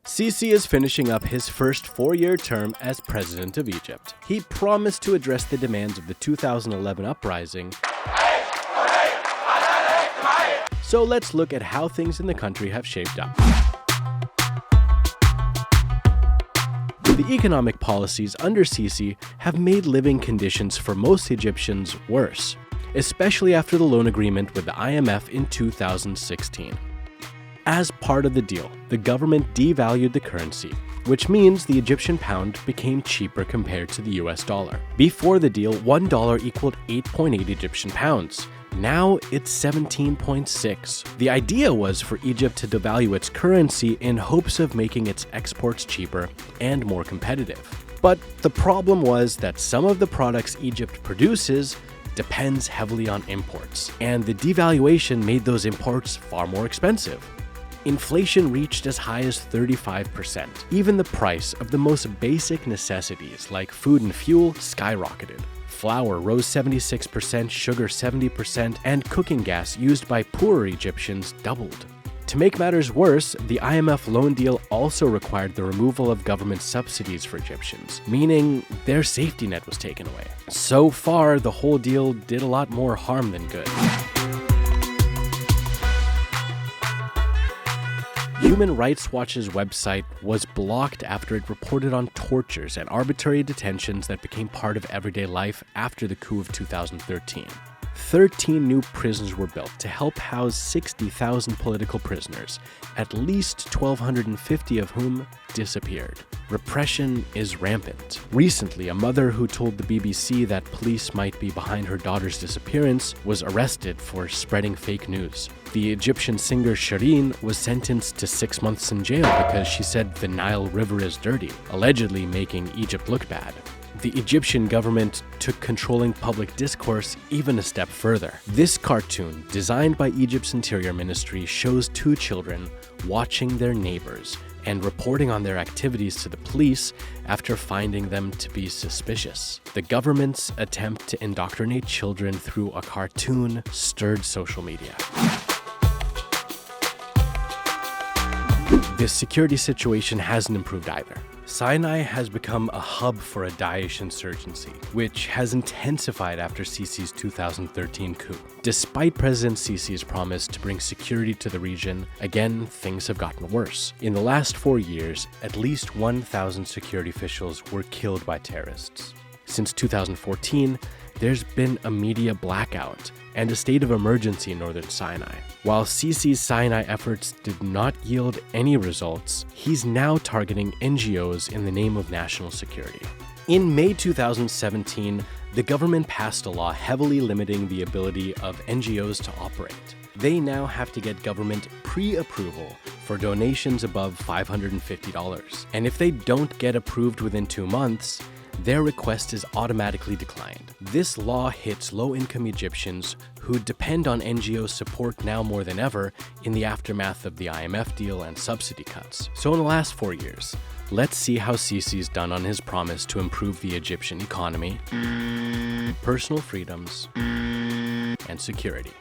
Sisi is finishing up his first 4-year term as president of Egypt. He promised to address the demands of the 2011 uprising. So let's look at how things in the country have shaped up. The economic policies under Sisi have made living conditions for most Egyptians worse, especially after the loan agreement with the IMF in 2016. As part of the deal, the government devalued the currency, which means the Egyptian pound became cheaper compared to the US dollar. Before the deal, $1 equaled 8.8 Egyptian pounds. Now it's 17.6. The idea was for Egypt to devalue its currency in hopes of making its exports cheaper and more competitive. But the problem was that some of the products Egypt produces depends heavily on imports, and the devaluation made those imports far more expensive. Inflation reached as high as 35%. Even the price of the most basic necessities like food and fuel skyrocketed. Flour rose 76%, sugar 70%, and cooking gas used by poorer Egyptians doubled. To make matters worse, the IMF loan deal also required the removal of government subsidies for Egyptians, meaning their safety net was taken away. So far, the whole deal did a lot more harm than good. Human Rights Watch's website was blocked after it reported on tortures and arbitrary detentions that became part of everyday life after the coup of 2013. 13 new prisons were built to help house 60,000 political prisoners, at least 1,250 of whom disappeared. Repression is rampant. Recently, a mother who told the BBC that police might be behind her daughter's disappearance was arrested for spreading fake news. The Egyptian singer Shireen was sentenced to 6 months in jail because she said the Nile River is dirty, allegedly making Egypt look bad. The Egyptian government took controlling public discourse even a step further. This cartoon, designed by Egypt's Interior Ministry, shows 2 children watching their neighbors and reporting on their activities to the police after finding them to be suspicious. The government's attempt to indoctrinate children through a cartoon stirred social media. The security situation hasn't improved either. Sinai has become a hub for a Daesh insurgency, which has intensified after Sisi's 2013 coup. Despite President Sisi's promise to bring security to the region, again, things have gotten worse. In the last 4 years, at least 1,000 security officials were killed by terrorists. Since 2014, there's been a media blackout and a state of emergency in northern Sinai. While Sisi's Sinai efforts did not yield any results, he's now targeting NGOs in the name of national security. In May 2017, the government passed a law heavily limiting the ability of NGOs to operate. They now have to get government pre-approval for donations above $550. And if they don't get approved within 2 months, their request is automatically declined. This law hits low-income Egyptians who depend on NGO support now more than ever in the aftermath of the IMF deal and subsidy cuts. So in the last 4 years, let's see how Sisi's done on his promise to improve the Egyptian economy, personal freedoms, and security.